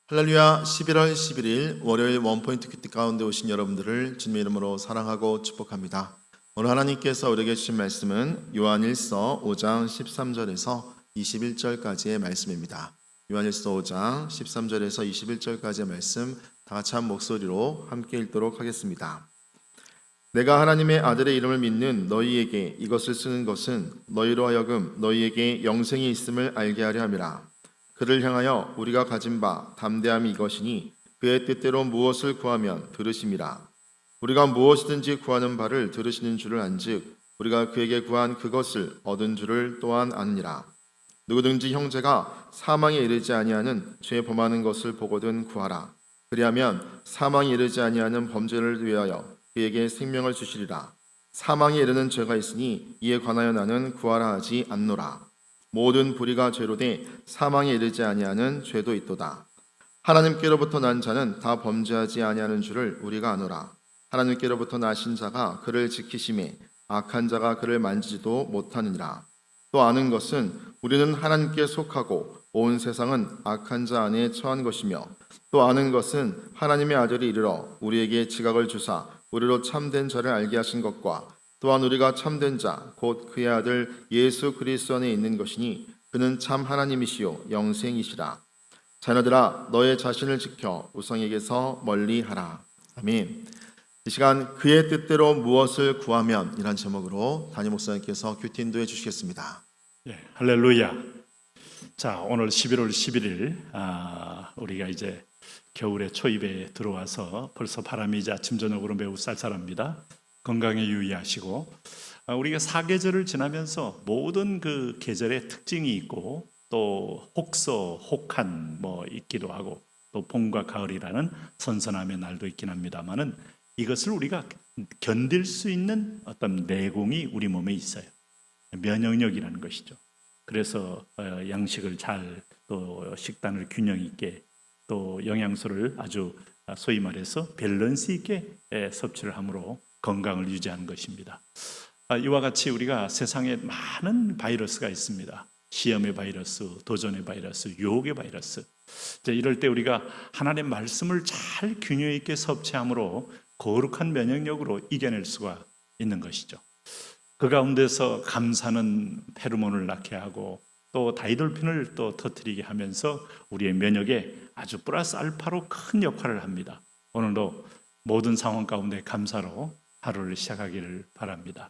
할렐루야. 11월 11일 월요일 원포인트 큐티 가운데 오신 여러분들을 주님의 이름으로 사랑하고 축복합니다. 오늘 하나님께서 우리에게 주신 말씀은 요한일서 5장 13절에서 21절까지의 말씀입니다. 요한일서 5장 13절에서 21절까지의 말씀 다 같이 한 목소리로 함께 읽도록 하겠습니다. 내가 하나님의 아들의 이름을 믿는 너희에게 이것을 쓰는 것은 너희로 하여금 너희에게 영생이 있음을 알게 하려 함이라. 그를 향하여 우리가 가진 바 담대함이 이것이니 그의 뜻대로 무엇을 구하면 들으심이라. 우리가 무엇이든지 구하는 바를 들으시는 줄을 안즉 우리가 그에게 구한 그것을 얻은 줄을 또한 아느니라. 누구든지 형제가 사망에 이르지 아니하는 죄 범하는 것을 보거든 구하라. 그리하면 사망에 이르지 아니하는 범죄를 위하여 그에게 생명을 주시리라. 사망에 이르는 죄가 있으니 이에 관하여 나는 구하라 하지 않노라. 모든 불의가 죄로 돼 사망에 이르지 아니하는 죄도 있도다. 하나님께로부터 난 자는 다 범죄하지 아니하는 줄을 우리가 아노라. 하나님께로부터 나신 자가 그를 지키심에 악한 자가 그를 만지지도 못하느니라. 또 아는 것은 우리는 하나님께 속하고 온 세상은 악한 자 안에 처한 것이며, 또 아는 것은 하나님의 아들이 이르러 우리에게 지각을 주사 우리로 참된 자를 알게 하신 것과, 또한 우리가 참된 자 곧 그의 아들 예수 그리스도 안에 있는 것이니 그는 참 하나님이시요 영생이시라. 자녀들아 너의 자신을 지켜 우상에게서 멀리하라. 아멘. 이 시간 그의 뜻대로 무엇을 구하면 이란 제목으로 담임 목사님께서 큐티 인도해 주시겠습니다. 할렐루야. 자, 오늘 11월 11일 우리가 이제 겨울의 초입에 들어와서 벌써 바람이 이제 아침 저녁으로 매우 쌀쌀합니다. 건강에 유의하시고, 우리가 사계절을 지나면서 모든 그 계절의 특징이 있고 또 혹서 혹한 있기도 하고 또 봄과 가을이라는 선선함의 날도 있긴 합니다만은 이것을 우리가 견딜 수 있는 어떤 내공이 우리 몸에 있어요. 면역력이라는 것이죠. 그래서 양식을 잘, 또 식단을 균형 있게, 또 영양소를 아주 소위 말해서 밸런스 있게 섭취를 함으로 건강을 유지하는 것입니다. 이와 같이 우리가 세상에 많은 바이러스가 있습니다. 시험의 바이러스, 도전의 바이러스, 유혹의 바이러스. 이럴 때 우리가 하나님의 말씀을 잘 균형 있게 섭취함으로 거룩한 면역력으로 이겨낼 수가 있는 것이죠. 그 가운데서 감사는 페로몬을 낳게 하고 또 다이돌핀을 또 터뜨리게 하면서 우리의 면역에 아주 플러스 알파로 큰 역할을 합니다. 오늘도 모든 상황 가운데 감사로 하루를 시작하기를 바랍니다.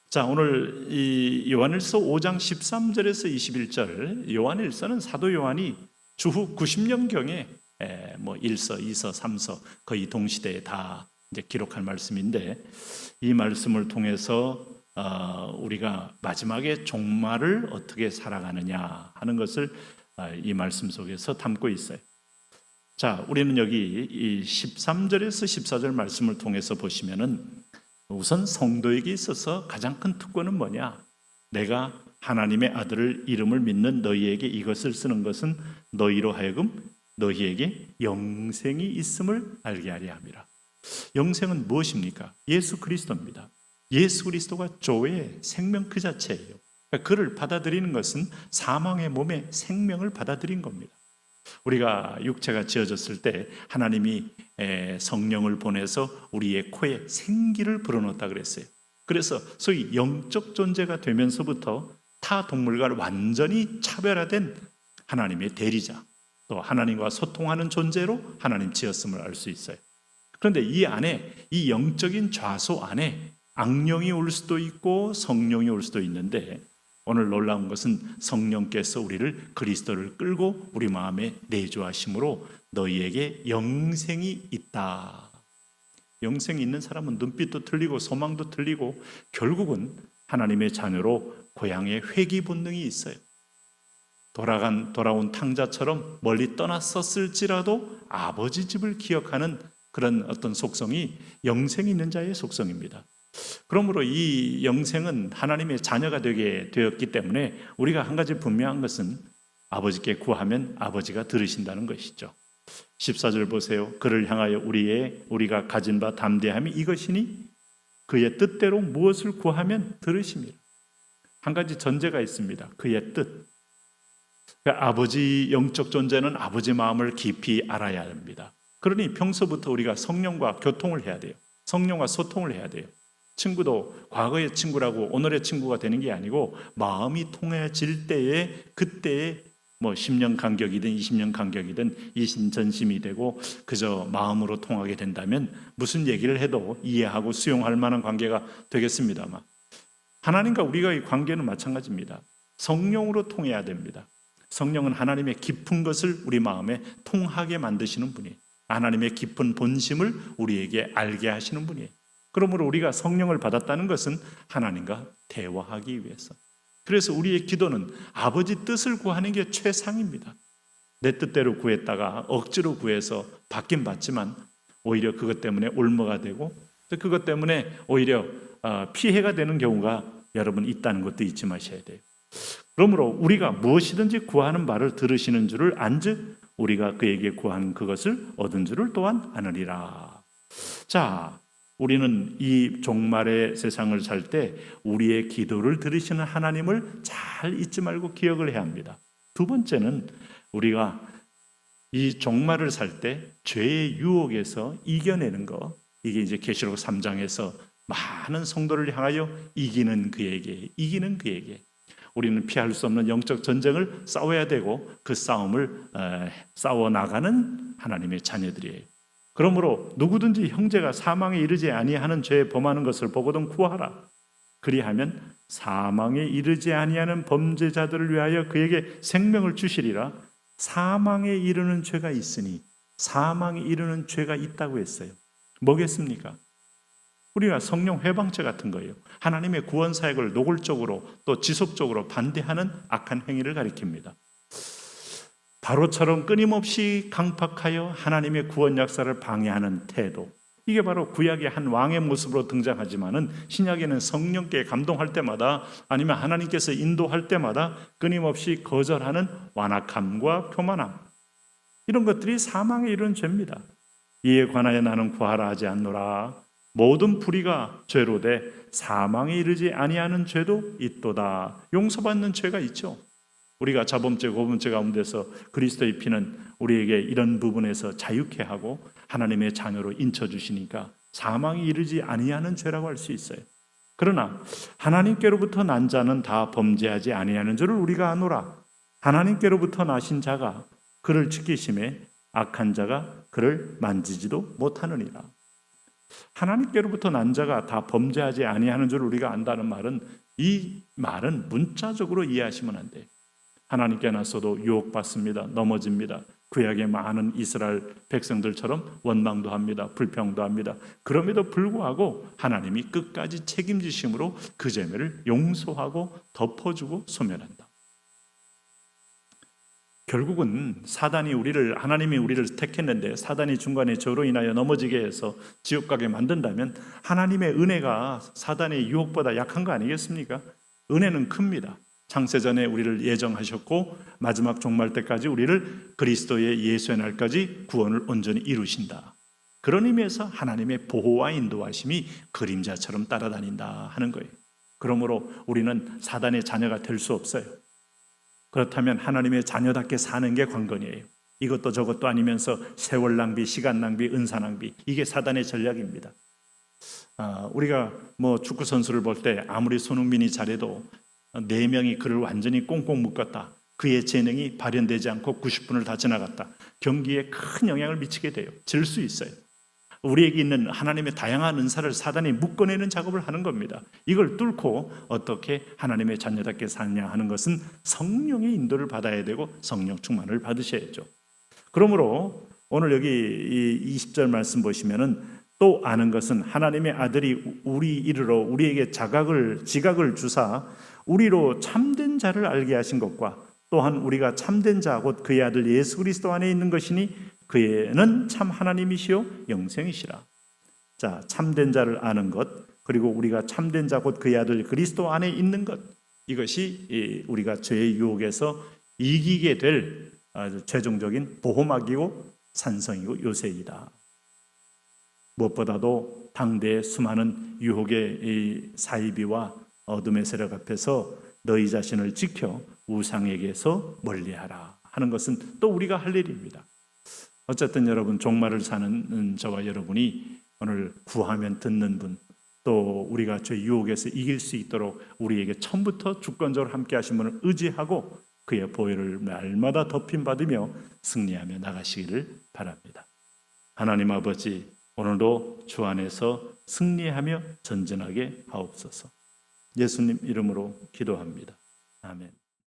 자, 오늘 이 요한일서 5장 13절에서 21절, 요한일서는 사도 요한이 주후 90년경에 1서, 2서, 3서 거의 동시대에 다 이제 기록한 말씀인데, 이 말씀을 통해서 우리가 마지막에 종말을 어떻게 살아가느냐 하는 것을 이 말씀 속에서 담고 있어요. 자, 우리는 여기 이 13절에서 14절 말씀을 통해서 보시면은 우선 성도에게 있어서 가장 큰 특권은 뭐냐? 내가 하나님의 아들을 이름을 믿는 너희에게 이것을 쓰는 것은 너희로 하여금 너희에게 영생이 있음을 알게 하려 함이라. 영생은 무엇입니까? 예수 그리스도입니다. 예수 그리스도가 조의 생명 그 자체예요. 그러니까 그를 받아들이는 것은 사망의 몸에 생명을 받아들인 겁니다. 우리가 육체가 지어졌을 때 하나님이 성령을 보내서 우리의 코에 생기를 불어넣었다 그랬어요. 그래서 소위 영적 존재가 되면서부터 타 동물과 완전히 차별화된 하나님의 대리자, 또 하나님과 소통하는 존재로 하나님 지었음을 알 수 있어요. 그런데 이 안에, 이 영적인 좌소 안에 악령이 올 수도 있고 성령이 올 수도 있는데, 오늘 놀라운 것은 성령께서 우리를 그리스도를 끌고 우리 마음에 내주하심으로 너희에게 영생이 있다. 영생이 있는 사람은 눈빛도 틀리고 소망도 틀리고 결국은 하나님의 자녀로 고향의 회귀 본능이 있어요. 돌아온 탕자처럼 멀리 떠났었을지라도 아버지 집을 기억하는 그런 어떤 속성이 영생이 있는 자의 속성입니다. 그러므로 이 영생은 하나님의 자녀가 되게 되었기 때문에 우리가 한 가지 분명한 것은 아버지께 구하면 아버지가 들으신다는 것이죠. 14절 보세요. 그를 향하여 우리가 가진 바 담대함이 이것이니 그의 뜻대로 무엇을 구하면 들으심이라. 한 가지 전제가 있습니다. 그의 뜻. 그러니까 아버지 영적 존재는 아버지 마음을 깊이 알아야 합니다. 그러니 평소부터 우리가 성령과 교통을 해야 돼요. 성령과 소통을 해야 돼요. 친구도 과거의 친구라고 오늘의 친구가 되는 게 아니고 마음이 통해질 때에 그때에 뭐 10년 간격이든 20년 간격이든 이심전심이 되고 그저 마음으로 통하게 된다면 무슨 얘기를 해도 이해하고 수용할 만한 관계가 되겠습니다만 하나님과 우리가의 관계는 마찬가지입니다. 성령으로 통해야 됩니다. 성령은 하나님의 깊은 것을 우리 마음에 통하게 만드시는 분이에요. 하나님의 깊은 본심을 우리에게 알게 하시는 분이에요. 그러므로 우리가 성령을 받았다는 것은 하나님과 대화하기 위해서. 그래서 우리의 기도는 아버지 뜻을 구하는 게 최상입니다. 내 뜻대로 구했다가 억지로 구해서 받긴 받지만 오히려 그것 때문에 올무가 되고 또 그것 때문에 오히려 피해가 되는 경우가 여러분 있다는 것도 잊지 마셔야 돼요. 그러므로 우리가 무엇이든지 구하는 말을 들으시는 줄을 안즉 우리가 그에게 구한 그것을 얻은 줄을 또한 아느니라. 자, 우리는 이 종말의 세상을 살 때 우리의 기도를 들으시는 하나님을 잘 잊지 말고 기억을 해야 합니다. 두 번째는 우리가 이 종말을 살 때 죄의 유혹에서 이겨내는 것, 이게 이제 계시록 3장에서 많은 성도를 향하여 이기는 그에게 우리는 피할 수 없는 영적 전쟁을 싸워야 되고 그 싸움을 싸워나가는 하나님의 자녀들이에요. 그러므로 누구든지 형제가 사망에 이르지 아니하는 죄에 범하는 것을 보거든 구하라. 그리하면 사망에 이르지 아니하는 범죄자들을 위하여 그에게 생명을 주시리라. 사망에 이르는 죄가 있으니 사망에 이르는 죄가 있다고 했어요. 뭐겠습니까? 우리가 성령 회방죄 같은 거예요. 하나님의 구원 사역을 노골적으로 또 지속적으로 반대하는 악한 행위를 가리킵니다. 바로처럼 끊임없이 강팍하여 하나님의 구원 역사를 방해하는 태도, 이게 바로 구약의 한 왕의 모습으로 등장하지만은 신약에는 성령께 감동할 때마다 아니면 하나님께서 인도할 때마다 끊임없이 거절하는 완악함과 교만함, 이런 것들이 사망에 이르는 죄입니다. 이에 관하여 나는 구하라 하지 않노라. 모든 불의가 죄로 돼 사망에 이르지 아니하는 죄도 있도다. 용서받는 죄가 있죠. 우리가 자범죄, 고범죄 가운데서 그리스도의 피는 우리에게 이런 부분에서 자유케 하고 하나님의 자녀로 인쳐주시니까 사망에 이르지 아니하는 죄라고 할 수 있어요. 그러나 하나님께로부터 난 자는 다 범죄하지 아니하는 줄을 우리가 아노라. 하나님께로부터 나신 자가 그를 지키심에 악한 자가 그를 만지지도 못하느니라. 하나님께로부터 난 자가 다 범죄하지 아니하는 줄 우리가 안다는 말은, 이 말은 문자적으로 이해하시면 안 돼요. 하나님께 나서도 유혹받습니다. 넘어집니다. 구약의 많은 이스라엘 백성들처럼 원망도 합니다. 불평도 합니다. 그럼에도 불구하고 하나님이 끝까지 책임지심으로 그 죄를 용서하고 덮어주고 소멸한다. 결국은 하나님이 우리를 택했는데 사단이 중간에 저로 인하여 넘어지게 해서 지옥 가게 만든다면 하나님의 은혜가 사단의 유혹보다 약한 거 아니겠습니까? 은혜는 큽니다. 창세전에 우리를 예정하셨고 마지막 종말 때까지 우리를 그리스도의 예수의 날까지 구원을 온전히 이루신다. 그런 의미에서 하나님의 보호와 인도하심이 그림자처럼 따라다닌다 하는 거예요. 그러므로 우리는 사단의 자녀가 될 수 없어요. 그렇다면 하나님의 자녀답게 사는 게 관건이에요. 이것도 저것도 아니면서 세월 낭비, 시간 낭비, 은사 낭비, 이게 사단의 전략입니다. 우리가 축구 선수를 볼 때 아무리 손흥민이 잘해도 4명이 그를 완전히 꽁꽁 묶었다. 그의 재능이 발현되지 않고 90분을 다 지나갔다. 경기에 큰 영향을 미치게 돼요. 질 수 있어요. 우리에게 있는 하나님의 다양한 은사를 사단이 묶어내는 작업을 하는 겁니다. 이걸 뚫고 어떻게 하나님의 자녀답게 사냐 하는 것은 성령의 인도를 받아야 되고 성령 충만을 받으셔야죠. 그러므로 오늘 여기 이 20절 말씀 보시면은 또 아는 것은 하나님의 아들이 우리 이르러 우리에게 지각을 주사 우리로 참된 자를 알게 하신 것과 또한 우리가 참된 자 곧 그의 아들 예수 그리스도 안에 있는 것이니 그는 참 하나님이시요 영생이시라. 자, 참된 자를 아는 것, 그리고 우리가 참된 자 곧 그의 아들 그리스도 안에 있는 것, 이것이 우리가 죄의 유혹에서 이기게 될 아주 최종적인 보호막이고 산성이고 요새이다. 무엇보다도 당대의 수많은 유혹의 사이비와 어둠의 세력 앞에서 너희 자신을 지켜 우상에게서 멀리하라 하는 것은 또 우리가 할 일입니다. 어쨌든 여러분, 종말을 사는 저와 여러분이 오늘 구하면 듣는 분, 또 우리가 저 유혹에서 이길 수 있도록 우리에게 처음부터 주권적으로 함께 하신 분을 의지하고 그의 보혈을 날마다 덮임받으며 승리하며 나가시기를 바랍니다. 하나님 아버지, 오늘도 주 안에서 승리하며 전진하게 하옵소서. 예수님 이름으로 기도합니다. 아멘.